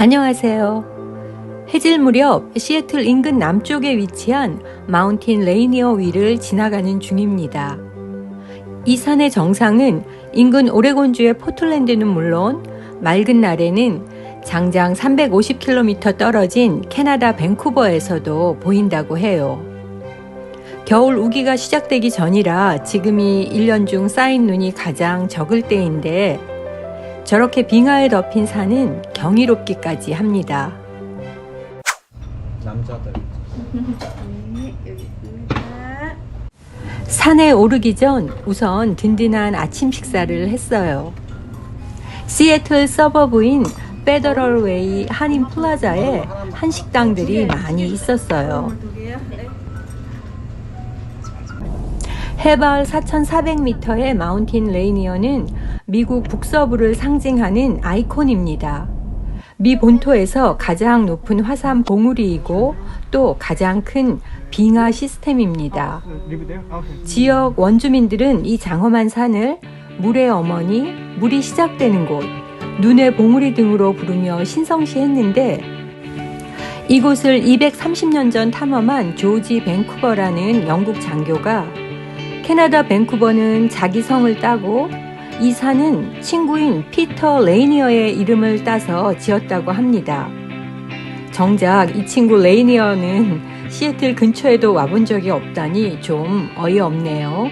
안녕하세요. 해질 무렵 시애틀 인근 남쪽에 위치한 마운틴 레이니어 위를 지나가는 중입니다. 이 산의 정상은 인근 오레곤주의 포틀랜드는 물론 맑은 날에는 장장 350km 떨어진 캐나다 밴쿠버에서도 보인다고 해요. 겨울 우기가 시작되기 전이라 지금이 1년 중 쌓인 눈이 가장 적을 때인데 저렇게 빙하에 덮인 산은 경이롭기까지 합니다. 남자들. 네, 여기 있습니다. 산에 오르기 전 우선 든든한 아침 식사를 했어요. 시애틀 서버브인 페더럴 웨이 한인 플라자에 한식당들이 많이 있었어요. 두 개요? 네. 해발 4,400m의 마운틴 레이니어는 미국 북서부를 상징하는 아이콘입니다. 미 본토에서 가장 높은 화산 봉우리이고 또 가장 큰 빙하 시스템입니다. 지역 원주민들은 이 장엄한 산을 물의 어머니, 물이 시작되는 곳, 눈의 봉우리 등으로 부르며 신성시했는데 이곳을 230년 전 탐험한 조지 밴쿠버라는 영국 장교가 캐나다 밴쿠버는 자기 성을 따고 이 산은 친구인 피터 레이니어의 이름을 따서 지었다고 합니다. 정작 이 친구 레이니어는 시애틀 근처에도 와본 적이 없다니 좀 어이없네요.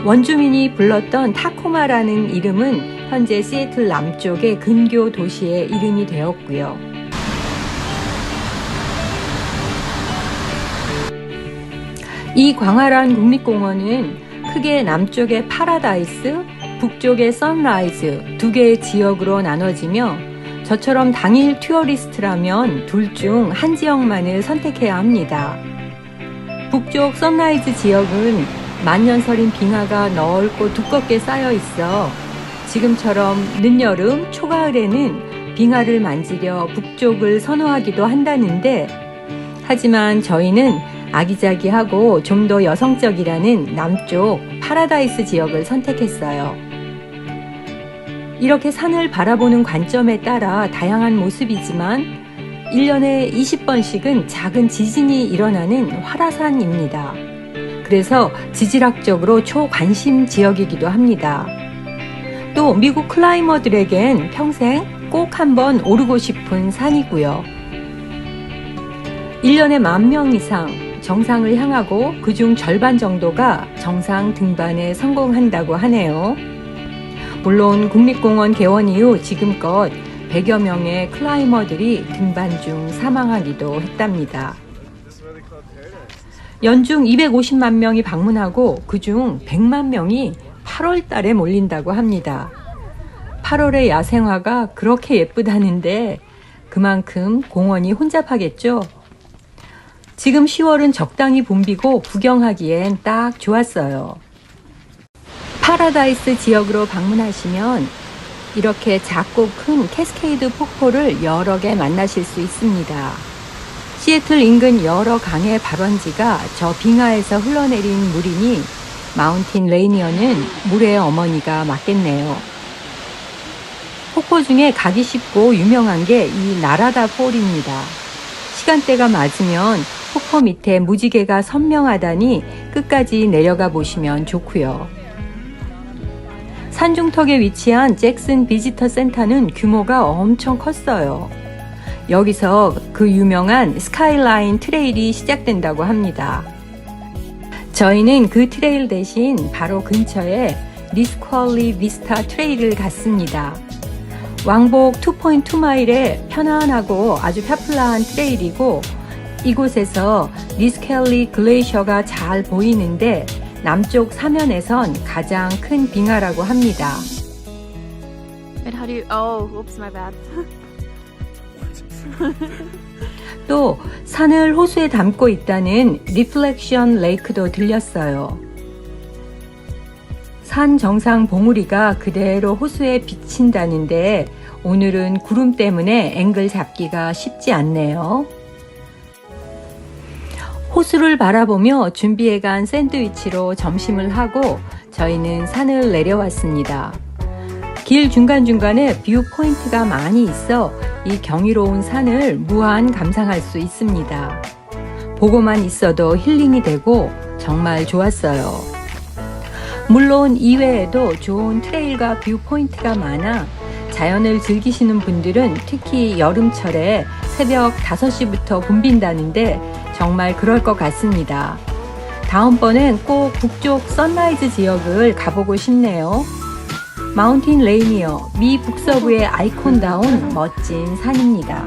원주민이 불렀던 타코마라는 이름은 현재 시애틀 남쪽의 근교 도시의 이름이 되었고요. 이 광활한 국립공원은 크게 남쪽의 파라다이스, 북쪽의 선라이즈 두 개의 지역으로 나눠지며 저처럼 당일 튜어리스트라면 둘 중 한 지역만을 선택해야 합니다. 북쪽 선라이즈 지역은 만년설인 빙하가 넓고 두껍게 쌓여 있어 지금처럼 늦여름, 초가을에는 빙하를 만지려 북쪽을 선호하기도 한다는데 하지만 저희는 아기자기하고 좀 더 여성적이라는 남쪽 파라다이스 지역을 선택했어요. 이렇게 산을 바라보는 관점에 따라 다양한 모습이지만 1년에 20번씩은 작은 지진이 일어나는 활화산입니다. 그래서 지질학적으로 초관심 지역이기도 합니다. 또 미국 클라이머들에겐 평생 꼭 한번 오르고 싶은 산이고요. 1년에 10,000명 이상 정상을 향하고 그중 절반 정도가 정상 등반에 성공한다고 하네요. 물론 국립공원 개원 이후 지금껏 100여 명의 클라이머들이 등반 중 사망하기도 했답니다. 연중 250만 명이 방문하고 그중 100만 명이 8월 달에 몰린다고 합니다. 8월의 야생화가 그렇게 예쁘다는데 그만큼 공원이 혼잡하겠죠? 지금 10월은 적당히 붐비고 구경하기엔 딱 좋았어요. 파라다이스 지역으로 방문하시면 이렇게 작고 큰 캐스케이드 폭포를 여러 개 만나실 수 있습니다. 시애틀 인근 여러 강의 발원지가 저 빙하에서 흘러내린 물이니 마운틴 레이니어는 물의 어머니가 맞겠네요. 폭포 중에 가기 쉽고 유명한 게 이 나라다 폴입니다. 시간대가 맞으면 폭포 밑에 무지개가 선명하다니 끝까지 내려가 보시면 좋고요. 산중턱에 위치한 잭슨 비지터 센터는 규모가 엄청 컸어요. 여기서 그 유명한 스카이라인 트레일이 시작된다고 합니다. 저희는 그 트레일 대신 바로 근처에 니스퀄리 비스타 트레일을 갔습니다. 왕복 2.2마일의 편안하고 아주 펴플라한 트레일이고 이곳에서 니스켈리 글레이셔가 잘 보이는데 남쪽 사면에선 가장 큰 빙하라고 합니다. And how do you? Oh, oops, my bad. 또 산을 호수에 담고 있다는 리플렉션 레이크도 들렸어요. 산 정상 봉우리가 그대로 호수에 비친다는데 오늘은 구름 때문에 앵글 잡기가 쉽지 않네요. 호수를 바라보며 준비해간 샌드위치로 점심을 하고 저희는 산을 내려왔습니다. 길 중간중간에 뷰 포인트가 많이 있어 이 경이로운 산을 무한 감상할 수 있습니다. 보고만 있어도 힐링이 되고 정말 좋았어요. 물론 이외에도 좋은 트레일과 뷰 포인트가 많아 자연을 즐기시는 분들은 특히 여름철에 새벽 5시부터 붐빈다는데 정말 그럴 것 같습니다. 다음번엔 꼭 북쪽 선라이즈 지역을 가보고 싶네요. 마운틴 레이니어, 미 북서부의 아이콘다운 멋진 산입니다.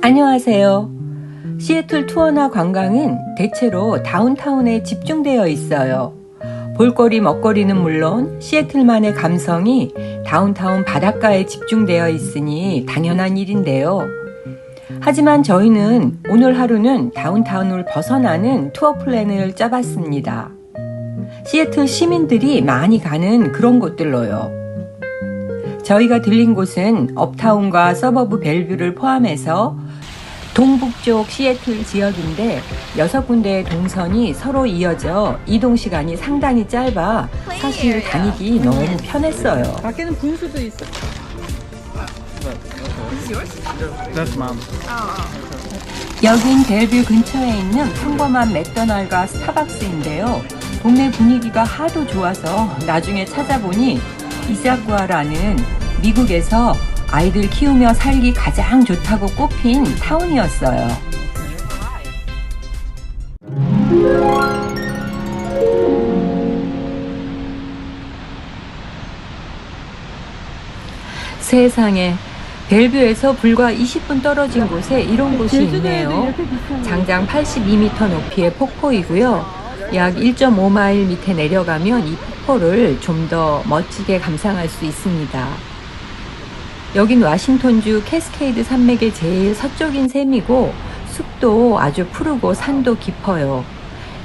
안녕하세요. 시애틀 투어나 관광은 대체로 다운타운에 집중되어 있어요. 볼거리 먹거리는 물론 시애틀만의 감성이 다운타운 바닷가에 집중되어 있으니 당연한 일인데요. 하지만 저희는 오늘 하루는 다운타운을 벗어나는 투어 플랜을 짜봤습니다. 시애틀 시민들이 많이 가는 그런 곳들로요. 저희가 들린 곳은 업타운과 서버브 벨뷰를 포함해서 동북쪽 시애틀 지역인데 6군데의 동선이 서로 이어져 이동 시간이 상당히 짧아 사실 다니기 너무 편했어요. 밖에는 분수도 있어. That's mom. 여긴 벨뷰 근처에 있는 평범한 맥도날드와 스타벅스인데요. 동네 분위기가 하도 좋아서 나중에 찾아보니 이사구아라는 미국에서 아이들 키우며 살기 가장 좋다고 꼽힌 타운이었어요. 세상에, 벨뷰에서 불과 20분 떨어진 곳에 이런 곳이 있네요. 장장 82m 높이의 폭포이고요. 약 1.5마일 밑에 내려가면 이 폭포를 좀 더 멋지게 감상할 수 있습니다. 여긴 워싱턴주 캐스케이드 산맥의 제일 서쪽인 셈이고 숲도 아주 푸르고 산도 깊어요.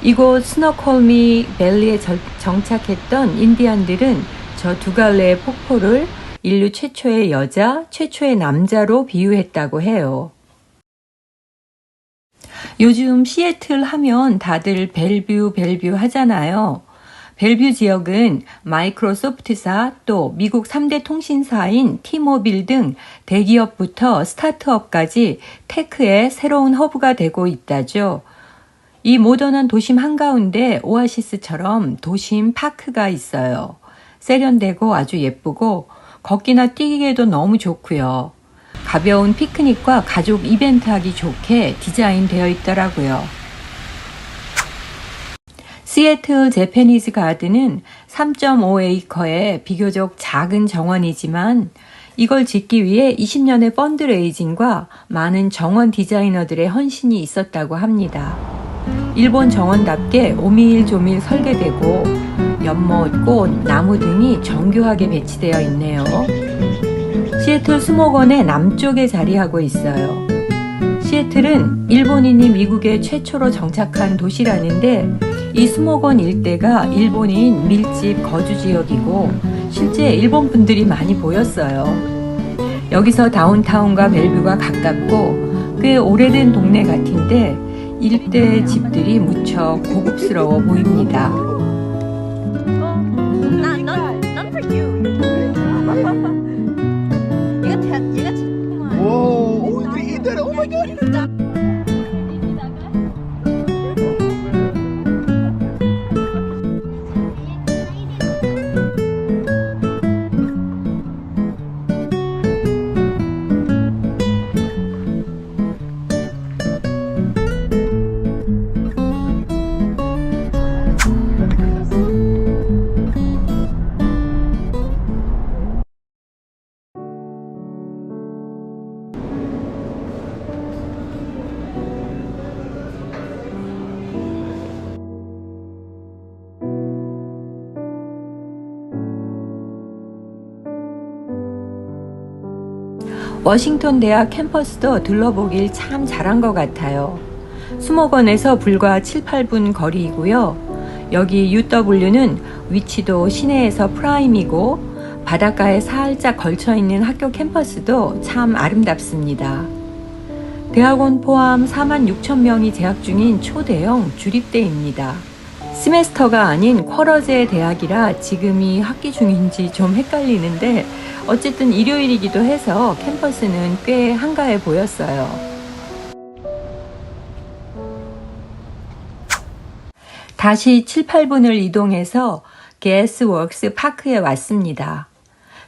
이곳 스노콜미 밸리에 정착했던 인디안들은 저 두 갈래의 폭포를 인류 최초의 여자, 최초의 남자로 비유했다고 해요. 요즘 시애틀 하면 다들 벨뷰 하잖아요. 벨뷰 지역은 마이크로소프트사 또 미국 3대 통신사인 티모빌 등 대기업부터 스타트업까지 테크의 새로운 허브가 되고 있다죠. 이 모던한 도심 한가운데 오아시스처럼 도심 파크가 있어요. 세련되고 아주 예쁘고 걷기나 뛰기에도 너무 좋고요. 가벼운 피크닉과 가족 이벤트 하기 좋게 디자인되어 있더라고요. 시애틀 재패니즈 가든은 3.5에이커의 비교적 작은 정원이지만 이걸 짓기 위해 20년의 펀드레이징과 많은 정원 디자이너들의 헌신이 있었다고 합니다. 일본 정원답게 오밀조밀 설계되고 연못, 꽃, 나무 등이 정교하게 배치되어 있네요. 시애틀 수목원의 남쪽에 자리하고 있어요. 시애틀은 일본인이 미국에 최초로 정착한 도시라는데 이 수목원 일대가 일본인 밀집 거주 지역이고 실제 일본 분들이 많이 보였어요. 여기서 다운타운과 벨뷰가 가깝고 꽤 오래된 동네 같은데 일대 집들이 무척 고급스러워 보입니다. None for you. 얘가 친구만. Whoa! Oh, you eat that? Oh my god! 워싱턴 대학 캠퍼스도 둘러보길 참 잘한 것 같아요. 수목원에서 불과 7, 8분 거리이고요. 여기 UW는 위치도 시내에서 프라임이고 바닷가에 살짝 걸쳐있는 학교 캠퍼스도 참 아름답습니다. 대학원 포함 46,000명이 재학 중인 초대형 주립대입니다. 시메스터가 아닌 쿼러제 대학이라 지금이 학기 중인지 좀 헷갈리는데 어쨌든 일요일이기도 해서 캠퍼스는 꽤 한가해 보였어요. 다시 7, 8분을 이동해서 게스웍스 파크에 왔습니다.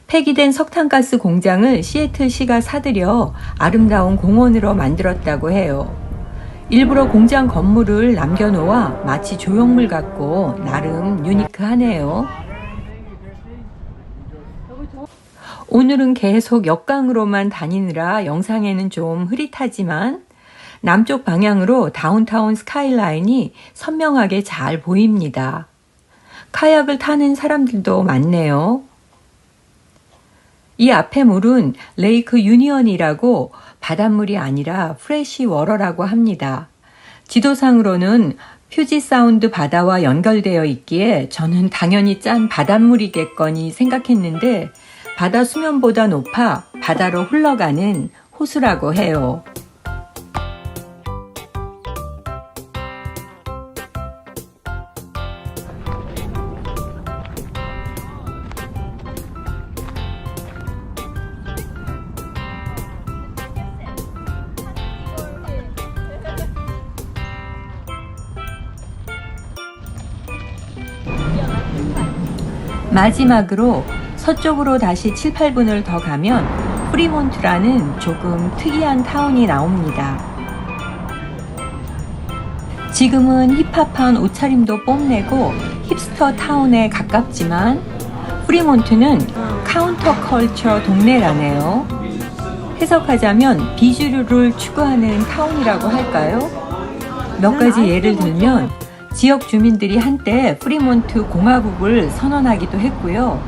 폐기된 석탄가스 공장을 시애틀시가 사들여 아름다운 공원으로 만들었다고 해요. 일부러 공장 건물을 남겨놓아 마치 조형물 같고 나름 유니크하네요. 오늘은 계속 역광으로만 다니느라 영상에는 좀 흐릿하지만 남쪽 방향으로 다운타운 스카이라인이 선명하게 잘 보입니다. 카약을 타는 사람들도 많네요. 이 앞에 물은 레이크 유니언이라고 바닷물이 아니라 프레시 워러라고 합니다. 지도상으로는 퓨지 사운드 바다와 연결되어 있기에 저는 당연히 짠 바닷물이겠거니 생각했는데 바다 수면보다 높아 바다로 흘러가는 호수라고 해요. 마지막으로 서쪽으로 다시 7, 8분을 더 가면 프리몬트라는 조금 특이한 타운이 나옵니다. 지금은 힙합한 옷차림도 뽐내고 힙스터 타운에 가깝지만 프리몬트는 카운터 컬처 동네라네요. 해석하자면 비주류를 추구하는 타운이라고 할까요? 몇 가지 예를 들면 지역 주민들이 한때 프리몬트 공화국을 선언하기도 했고요.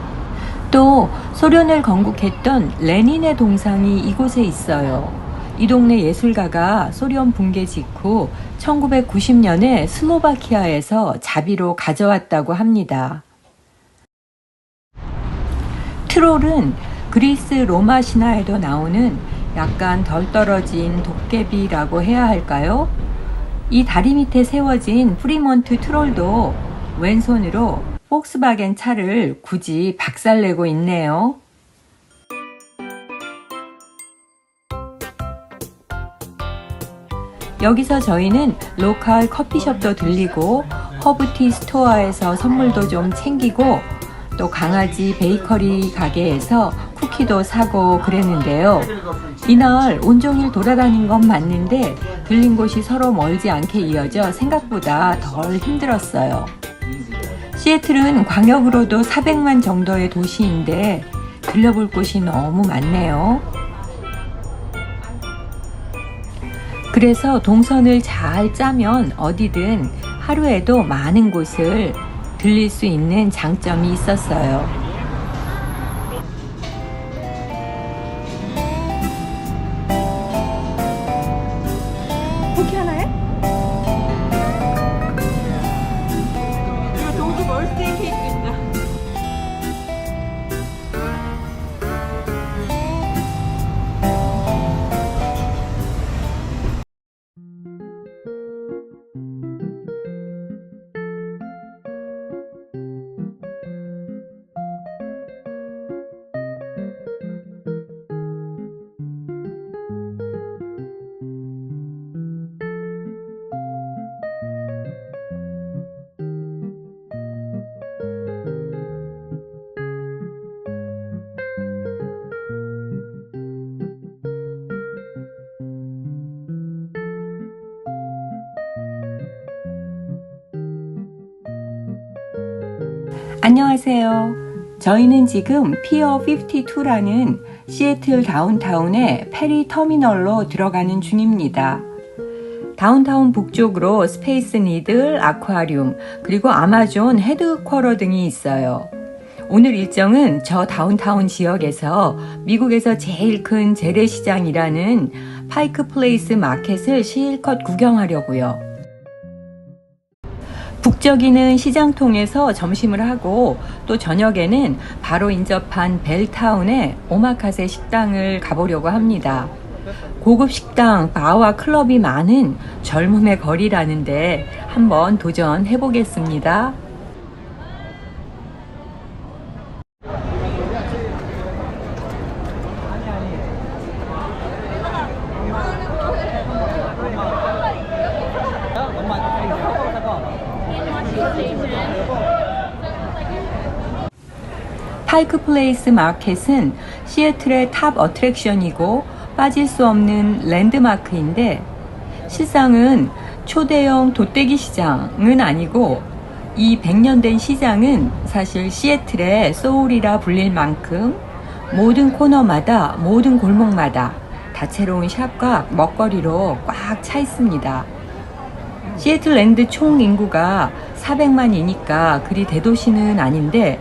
또 소련을 건국했던 레닌의 동상이 이곳에 있어요. 이 동네 예술가가 소련 붕괴 직후 1990년에 슬로바키아에서 자비로 가져왔다고 합니다. 트롤은 그리스 로마 신화에도 나오는 약간 덜 떨어진 도깨비라고 해야 할까요? 이 다리 밑에 세워진 프리몬트 트롤도 왼손으로 폭스바겐 차를 굳이 박살내고 있네요. 여기서 저희는 로컬 커피숍도 들리고 허브티 스토어에서 선물도 좀 챙기고 또 강아지 베이커리 가게에서 쿠키도 사고 그랬는데요. 이날 온종일 돌아다닌 건 맞는데 들린 곳이 서로 멀지 않게 이어져 생각보다 덜 힘들었어요. 시애틀은 광역으로도 400만 정도의 도시인데 들려볼 곳이 너무 많네요. 그래서 동선을 잘 짜면 어디든 하루에도 많은 곳을 들릴 수 있는 장점이 있었어요. 포키 하나 해? 이거 동주 멀스데이 케이크 있다. 안녕하세요. 저희는 지금 피어 52라는 시애틀 다운타운의 페리 터미널로 들어가는 중입니다. 다운타운 북쪽으로 스페이스 니들, 아쿠아리움, 그리고 아마존 헤드쿼터 등이 있어요. 오늘 일정은 저 다운타운 지역에서 미국에서 제일 큰 재래시장이라는 파이크 플레이스 마켓을 실컷 구경하려고요. 북적이는 시장통에서 점심을 하고 또 저녁에는 바로 인접한 벨타운의 오마카세 식당을 가보려고 합니다. 고급 식당, 바와 클럽이 많은 젊음의 거리라는데 한번 도전해 보겠습니다. 파이크 플레이스 마켓은 시애틀의 탑 어트랙션이고 빠질 수 없는 랜드마크인데 실상은 초대형 돗대기 시장은 아니고 이 100년 된 시장은 사실 시애틀의 소울이라 불릴 만큼 모든 코너마다 모든 골목마다 다채로운 샵과 먹거리로 꽉 차 있습니다. 시애틀랜드 총 인구가 400만이니까 그리 대도시는 아닌데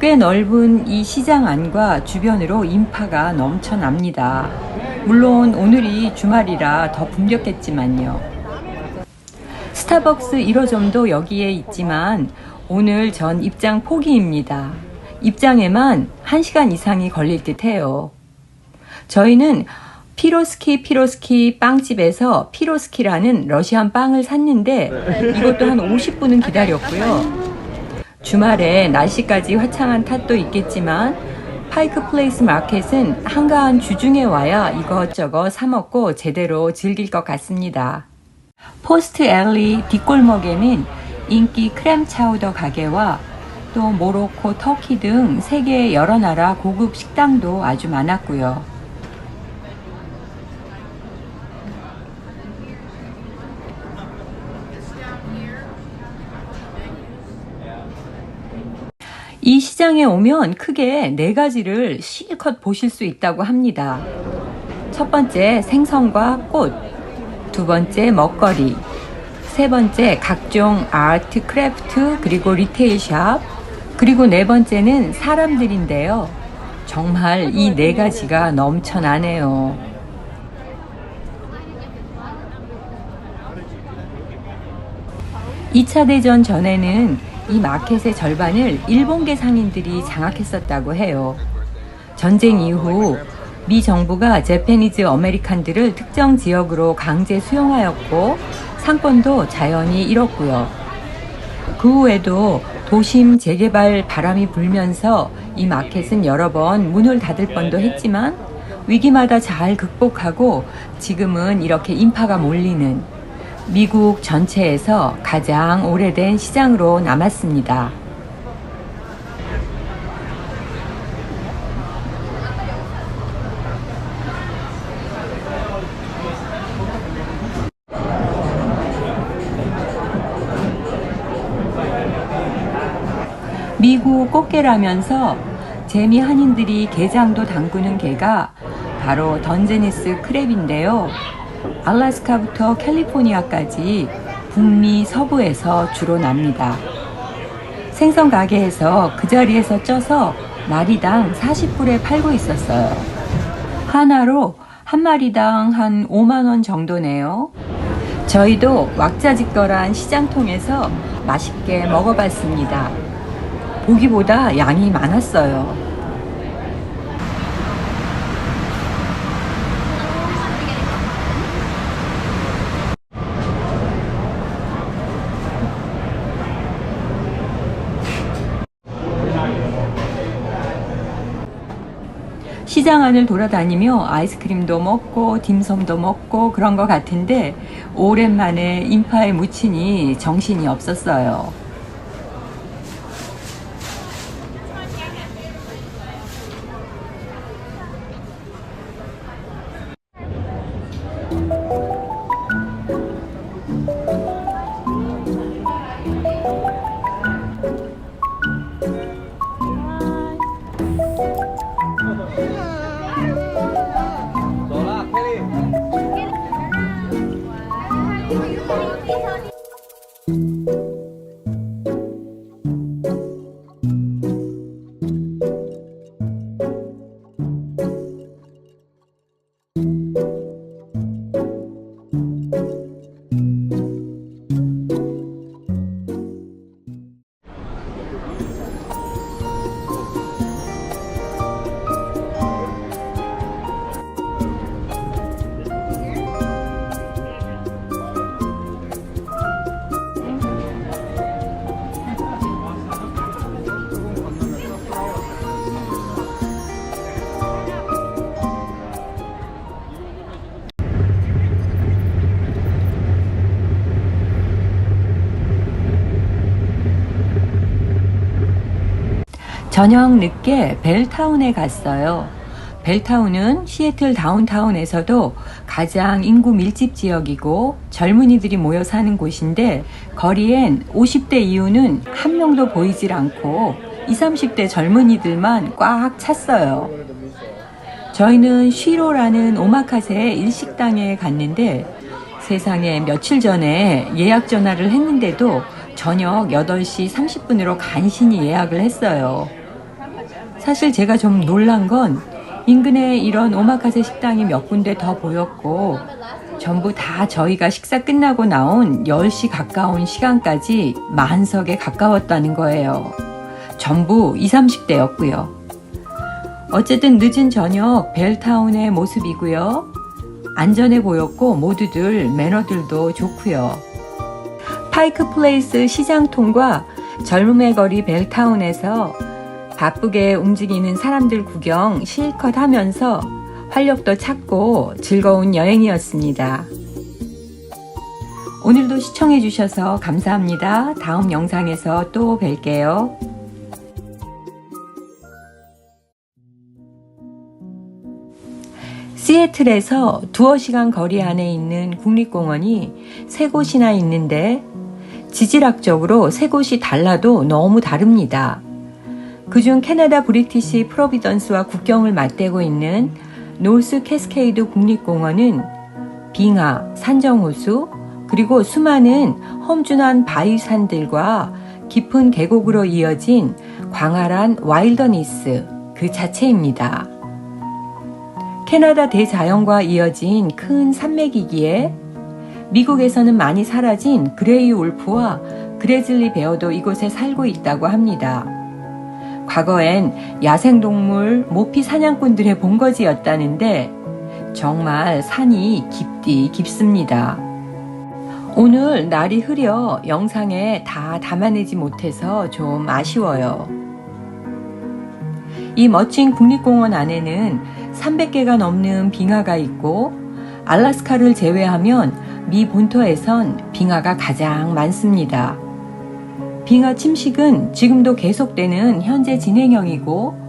꽤 넓은 이 시장 안과 주변으로 인파가 넘쳐납니다. 물론 오늘이 주말이라 더 붐볐겠지만요. 스타벅스 1호점도 여기에 있지만 오늘 전 입장 포기입니다. 입장에만 1시간 이상이 걸릴 듯해요. 저희는 피로스키 빵집에서 피로스키라는 러시안 빵을 샀는데 이것도 한 50분은 기다렸고요. 주말에 날씨까지 화창한 탓도 있겠지만 파이크 플레이스 마켓은 한가한 주중에 와야 이것저것 사 먹고 제대로 즐길 것 같습니다. 포스트 앨리 뒷골목에는 인기 크램 차우더 가게와 또 모로코, 터키 등 세계의 여러 나라 고급 식당도 아주 많았고요. 이 시장에 오면 크게 4가지를 실컷 보실 수 있다고 합니다. 첫 번째 생선과 꽃, 두 번째 먹거리, 세 번째 각종 아트, 크래프트, 그리고 리테일 샵, 그리고 네 번째는 사람들인데요. 정말 이 4가지가 넘쳐나네요. 2차 대전 전에는 이 마켓의 절반을 일본계 상인들이 장악했었다고 해요. 전쟁 이후 미 정부가 재패니즈 어메리칸들을 특정 지역으로 강제 수용하였고 상권도 자연히 잃었고요. 그 후에도 도심 재개발 바람이 불면서 이 마켓은 여러 번 문을 닫을 뻔도 했지만 위기마다 잘 극복하고 지금은 이렇게 인파가 몰리는 미국 전체에서 가장 오래된 시장으로 남았습니다. 미국 꽃게라면서 재미 한인들이 게장도 담그는 게가 바로 던제니스 크랩인데요. 알래스카부터 캘리포니아까지 북미 서부에서 주로 납니다. 생선 가게에서 그 자리에서 쪄서 마리당 40불에 팔고 있었어요. 하나로 한 마리당 한 5만 원 정도네요. 저희도 왁자지껄한 시장통에서 맛있게 먹어봤습니다. 보기보다 양이 많았어요. 시장 안을 돌아다니며 아이스크림도 먹고 딤섬도 먹고 그런 것 같은데 오랜만에 인파에 묻히니 정신이 없었어요. 저녁 늦게 벨타운에 갔어요. 벨타운은 시애틀 다운타운에서도 가장 인구 밀집 지역이고 젊은이들이 모여 사는 곳인데 거리엔 50대 이후는 한 명도 보이질 않고 20, 30대 젊은이들만 꽉 찼어요. 저희는 쉬로라는 오마카세 일식당에 갔는데 세상에 며칠 전에 예약 전화를 했는데도 저녁 8시 30분으로 간신히 예약을 했어요. 사실 제가 좀 놀란 건 인근에 이런 오마카세 식당이 몇 군데 더 보였고 전부 다 저희가 식사 끝나고 나온 10시 가까운 시간까지 만석에 가까웠다는 거예요. 전부 20, 30대였고요. 어쨌든 늦은 저녁 벨타운의 모습이고요. 안전해 보였고 모두들 매너들도 좋고요. 파이크 플레이스 시장통과 젊음의 거리 벨타운에서 바쁘게 움직이는 사람들 구경 실컷 하면서 활력도 찾고 즐거운 여행이었습니다. 오늘도 시청해 주셔서 감사합니다. 다음 영상에서 또 뵐게요. 시애틀에서 두어 시간 거리 안에 있는 국립공원이 세 곳이나 있는데 지질학적으로 세 곳이 달라도 너무 다릅니다. 그중 캐나다 브리티시 프로비던스와 국경을 맞대고 있는 노스 캐스케이드 국립공원은 빙하, 산정호수, 그리고 수많은 험준한 바위산들과 깊은 계곡으로 이어진 광활한 와일더니스 그 자체입니다. 캐나다 대자연과 이어진 큰 산맥이기에 미국에서는 많이 사라진 그레이 울프와 그레즐리 베어도 이곳에 살고 있다고 합니다. 과거엔 야생동물, 모피 사냥꾼들의 본거지였다는데 정말 산이 깊디 깊습니다. 오늘 날이 흐려 영상에 다 담아내지 못해서 좀 아쉬워요. 이 멋진 국립공원 안에는 300개가 넘는 빙하가 있고 알래스카를 제외하면 미 본토에선 빙하가 가장 많습니다. 빙하 침식은 지금도 계속되는 현재 진행형이고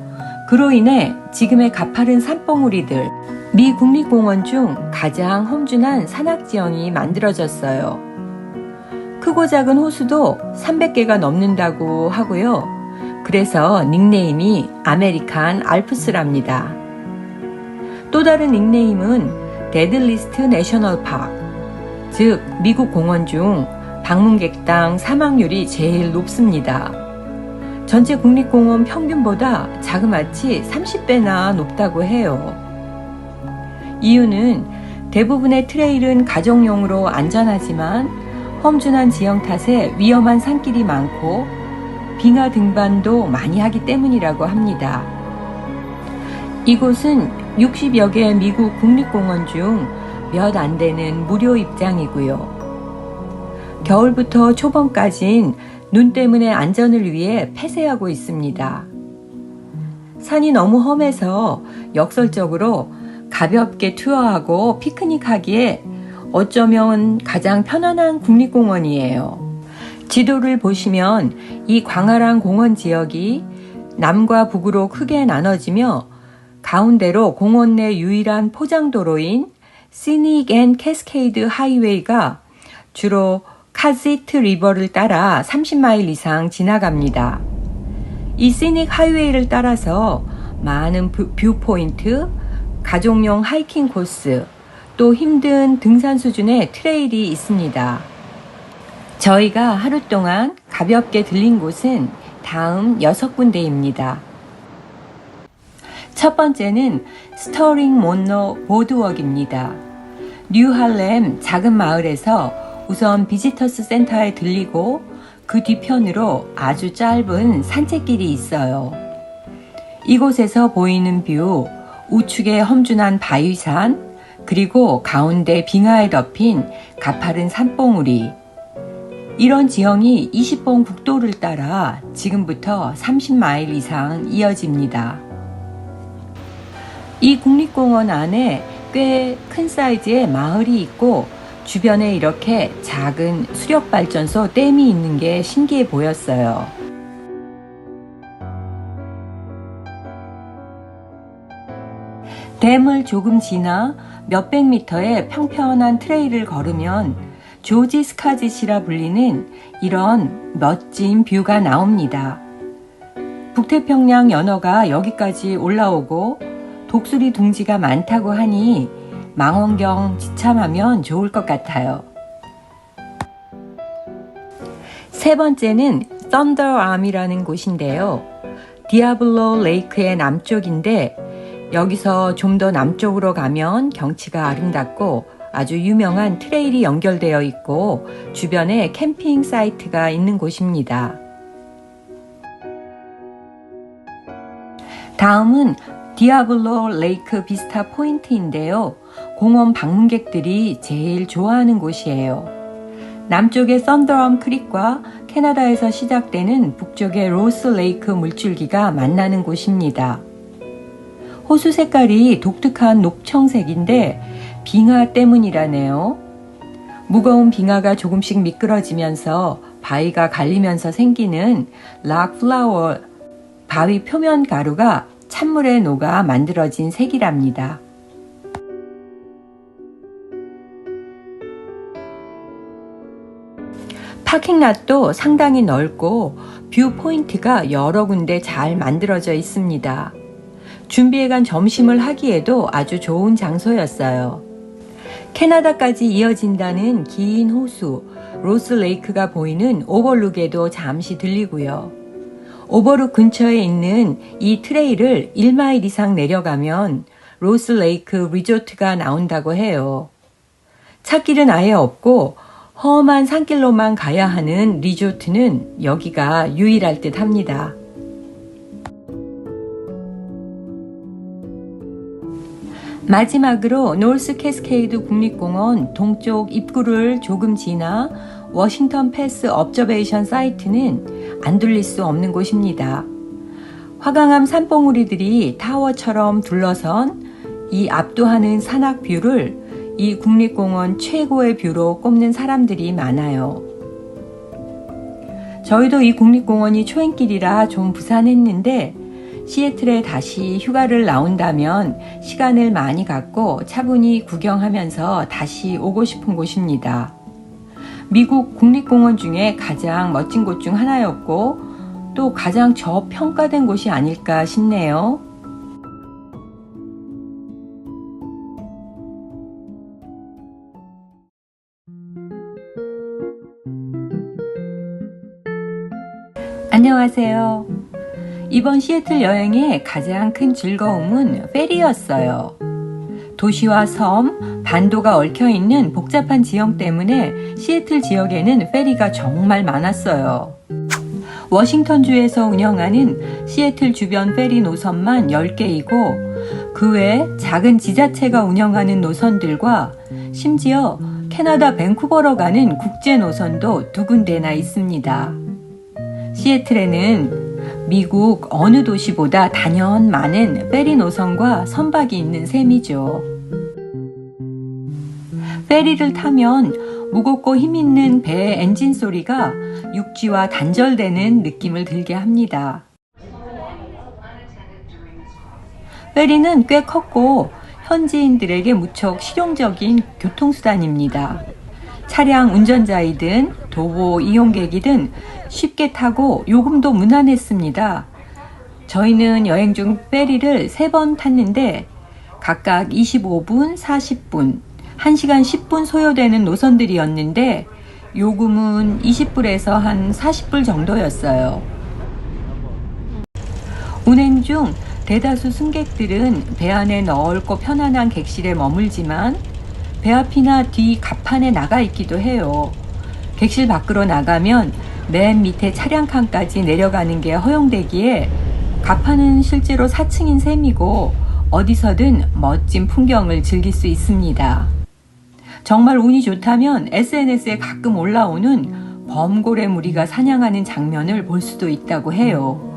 그로 인해 지금의 가파른 산봉우리들, 미 국립공원 중 가장 험준한 산악지형이 만들어졌어요. 크고 작은 호수도 300개가 넘는다고 하고요. 그래서 닉네임이 아메리칸 알프스랍니다. 또 다른 닉네임은 데들리스트 내셔널 파크, 즉 미국 공원 중 방문객당 사망률이 제일 높습니다. 전체 국립공원 평균보다 자그마치 30배나 높다고 해요. 이유는 대부분의 트레일은 가족용으로 안전하지만 험준한 지형 탓에 위험한 산길이 많고 빙하 등반도 많이 하기 때문이라고 합니다. 이곳은 60여 개 미국 국립공원 중 몇 안 되는 무료 입장이고요. 겨울부터 초봄까진 눈 때문에 안전을 위해 폐쇄하고 있습니다. 산이 너무 험해서 역설적으로 가볍게 투어하고 피크닉하기에 어쩌면 가장 편안한 국립공원이에요. 지도를 보시면 이 광활한 공원 지역이 남과 북으로 크게 나눠지며 가운데로 공원 내 유일한 포장도로인 시닉 앤 캐스케이드 하이웨이가 주로 카지트 리버를 따라 30마일 이상 지나갑니다. 이 시닉 하이웨이를 따라서 많은 뷰포인트, 가족용 하이킹 코스, 또 힘든 등산 수준의 트레일이 있습니다. 저희가 하루 동안 가볍게 들린 곳은 다음 6군데입니다. 첫 번째는 스터링 몬로 보드워크입니다. 뉴 할렘 작은 마을에서 우선 비지터스 센터에 들리고 그 뒤편으로 아주 짧은 산책길이 있어요. 이곳에서 보이는 뷰, 우측에 험준한 바위산, 그리고 가운데 빙하에 덮인 가파른 산봉우리. 이런 지형이 20번 국도를 따라 지금부터 30마일 이상 이어집니다. 이 국립공원 안에 꽤 큰 사이즈의 마을이 있고 주변에 이렇게 작은 수력발전소 댐이 있는 게 신기해 보였어요. 댐을 조금 지나 몇백 미터의 평평한 트레일을 걸으면 조지 스카짓이라 불리는 이런 멋진 뷰가 나옵니다. 북태평양 연어가 여기까지 올라오고 독수리 둥지가 많다고 하니 망원경 지참하면 좋을 것 같아요. 세 번째는 썬더암이라는 곳인데요. 디아블로 레이크의 남쪽인데 여기서 좀 더 남쪽으로 가면 경치가 아름답고 아주 유명한 트레일이 연결되어 있고 주변에 캠핑 사이트가 있는 곳입니다. 다음은 디아블로 레이크 비스타 포인트인데요. 공원 방문객들이 제일 좋아하는 곳이에요. 남쪽의 썬더암 크릭과 캐나다에서 시작되는 북쪽의 로스 레이크 물줄기가 만나는 곳입니다. 호수 색깔이 독특한 녹청색인데 빙하 때문이라네요. 무거운 빙하가 조금씩 미끄러지면서 바위가 갈리면서 생기는 락 플라워 바위 표면 가루가 찬물에 녹아 만들어진 색이랍니다. 파킹랏도 상당히 넓고 뷰 포인트가 여러 군데 잘 만들어져 있습니다. 준비해간 점심을 하기에도 아주 좋은 장소였어요. 캐나다까지 이어진다는 긴 호수 로스 레이크가 보이는 오버룩에도 잠시 들리고요. 오버룩 근처에 있는 이 트레일을 1마일 이상 내려가면 로스 레이크 리조트가 나온다고 해요. 찾길은 아예 없고 험한 산길로만 가야 하는 리조트는 여기가 유일할 듯 합니다. 마지막으로 노스 캐스케이드 국립공원 동쪽 입구를 조금 지나 워싱턴 패스 업저베이션 사이트는 안 들릴 수 없는 곳입니다. 화강암 산봉우리들이 타워처럼 둘러선 이 압도하는 산악 뷰를 이 국립공원 최고의 뷰로 꼽는 사람들이 많아요. 저희도 이 국립공원이 초행길이라 좀 부산했는데 시애틀에 다시 휴가를 나온다면 시간을 많이 갖고 차분히 구경하면서 다시 오고 싶은 곳입니다. 미국 국립공원 중에 가장 멋진 곳 중 하나였고 또 가장 저평가된 곳이 아닐까 싶네요. 안녕하세요. 이번 시애틀 여행의 가장 큰 즐거움은 페리였어요. 도시와 섬, 반도가 얽혀있는 복잡한 지형 때문에 시애틀 지역에는 페리가 정말 많았어요. 워싱턴주에서 운영하는 시애틀 주변 페리 노선만 10개이고 그 외 작은 지자체가 운영하는 노선들과 심지어 캐나다 밴쿠버로 가는 국제 노선도 2군데나 있습니다. 시애틀에는 미국 어느 도시보다 단연 많은 페리 노선과 선박이 있는 셈이죠. 페리를 타면 무겁고 힘있는 배의 엔진 소리가 육지와 단절되는 느낌을 들게 합니다. 페리는 꽤 컸고 현지인들에게 무척 실용적인 교통수단입니다. 차량 운전자이든 도보 이용객이든 쉽게 타고 요금도 무난했습니다. 저희는 여행 중 페리를 3번 탔는데 각각 25분, 40분, 1시간 10분 소요되는 노선들이었는데 요금은 20불에서 한 40불 정도였어요. 운행 중 대다수 승객들은 배 안에 넓고 편안한 객실에 머물지만 배 앞이나 뒤 갑판에 나가 있기도 해요. 객실 밖으로 나가면 맨 밑에 차량 칸까지 내려가는 게 허용되기에 갑판은 실제로 4층인 셈이고 어디서든 멋진 풍경을 즐길 수 있습니다. 정말 운이 좋다면 SNS에 가끔 올라오는 범고래 무리가 사냥하는 장면을 볼 수도 있다고 해요.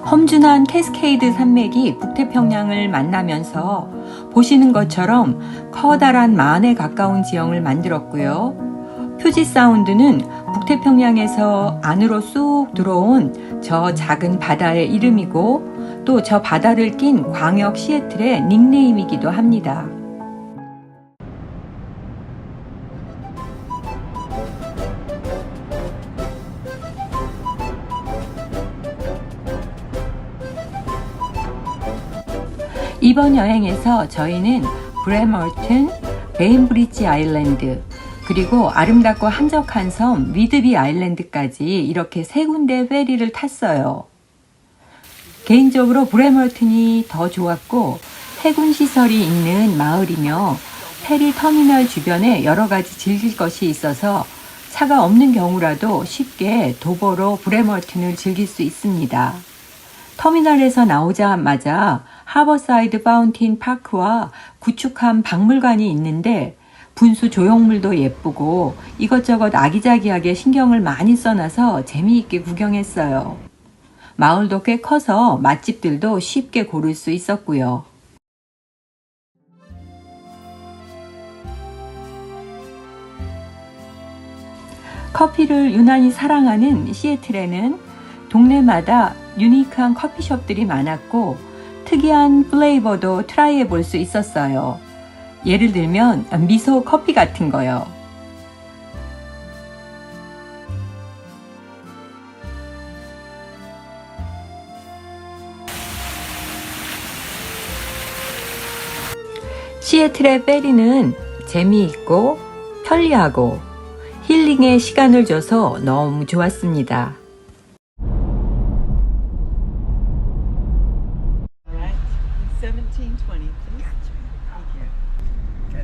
험준한 캐스케이드 산맥이 북태평양을 만나면서 보시는 것처럼 커다란 만에 가까운 지형을 만들었고요. 퓨지 사운드는 북태평양에서 안으로 쑥 들어온 저 작은 바다의 이름이고 또 저 바다를 낀 광역 시애틀의 닉네임이기도 합니다. 이번 여행에서 저희는 브레멀튼, 베인브리지 아일랜드, 그리고 아름답고 한적한 섬 위드비 아일랜드까지 이렇게 세 군데 페리를 탔어요. 개인적으로 브레멀튼이 더 좋았고 해군 시설이 있는 마을이며 페리 터미널 주변에 여러 가지 즐길 것이 있어서 차가 없는 경우라도 쉽게 도보로 브레멀튼을 즐길 수 있습니다. 터미널에서 나오자마자 하버사이드 파운틴 파크와 구축한 박물관이 있는데 분수 조형물도 예쁘고 이것저것 아기자기하게 신경을 많이 써놔서 재미있게 구경했어요. 마을도 꽤 커서 맛집들도 쉽게 고를 수 있었고요. 커피를 유난히 사랑하는 시애틀에는 동네마다 유니크한 커피숍들이 많았고 특이한 플레이버도 트라이해 볼 수 있었어요. 예를 들면 미소 커피 같은 거요. 시애틀의 페리는 재미있고 편리하고 힐링의 시간을 줘서 너무 좋았습니다. Alright, 1720, please. Thank you.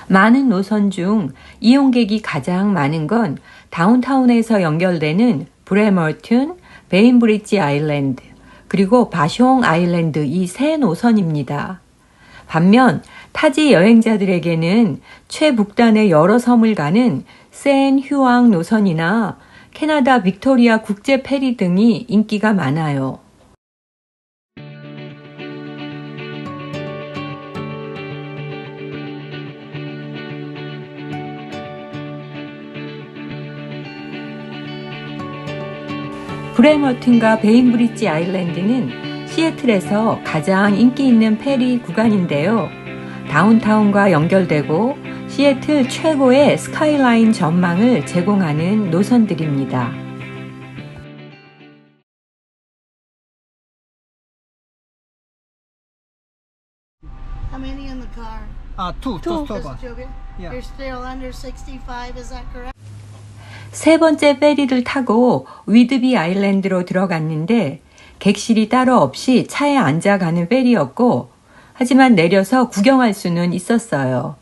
많은 노선 중 이용객이 가장 많은 건 다운타운에서 연결되는 브레멀튼, 베인브리지 아일랜드, 그리고 바숑 아일랜드 이 세 노선입니다. 반면 타지 여행자들에게는 최북단의 여러 섬을 가는 샌 휴앙 노선이나 캐나다 빅토리아 국제 페리 등이 인기가 많아요. 브레멀튼과 베인브리지 아일랜드는 시애틀에서 가장 인기 있는 페리 구간인데요. 다운타운과 연결되고 시애틀 최고의 스카이라인 전망을 제공하는 노선들입니다. How many in the car? Two, just two of Just us. two of you? Yeah. You're still under 65, is that correct? 세 번째 페리를 타고 위드비 아일랜드로 들어갔는데 객실이 따로 없이 차에 앉아 가는 페리였고 하지만 내려서 구경할 수는 있었어요.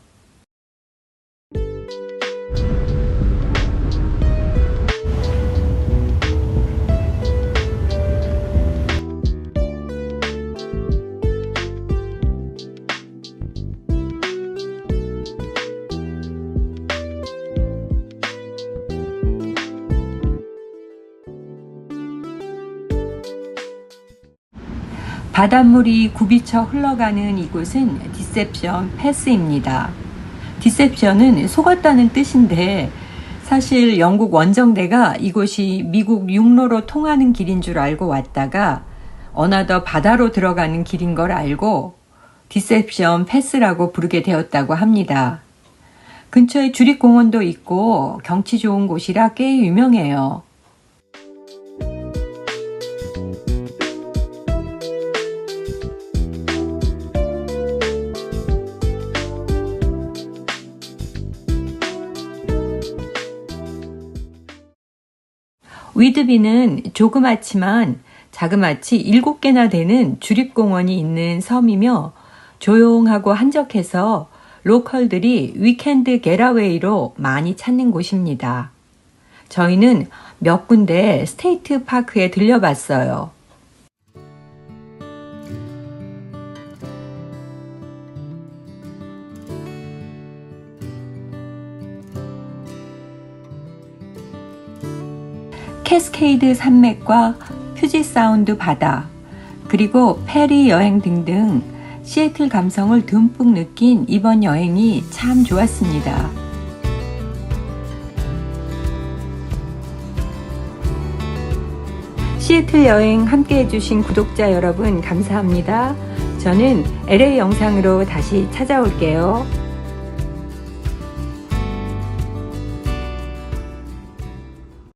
바닷물이 굽이쳐 흘러가는 이곳은 디셉션 패스입니다. 디셉션은 속았다는 뜻인데 사실 영국 원정대가 이곳이 미국 육로로 통하는 길인 줄 알고 왔다가 어나더 바다로 들어가는 길인 걸 알고 디셉션 패스라고 부르게 되었다고 합니다. 근처에 주립공원도 있고 경치 좋은 곳이라 꽤 유명해요. 위드비는 조그맣지만 자그마치 7개나 되는 주립공원이 있는 섬이며 조용하고 한적해서 로컬들이 위켄드 겟어웨이로 많이 찾는 곳입니다. 저희는 몇 군데 스테이트 파크에 들려봤어요. 캐스케이드 산맥과 퓨지 사운드 바다, 그리고 페리 여행 등등 시애틀 감성을 듬뿍 느낀 이번 여행이 참 좋았습니다. 시애틀 여행 함께 해주신 구독자 여러분 감사합니다. 저는 LA 영상으로 다시 찾아올게요.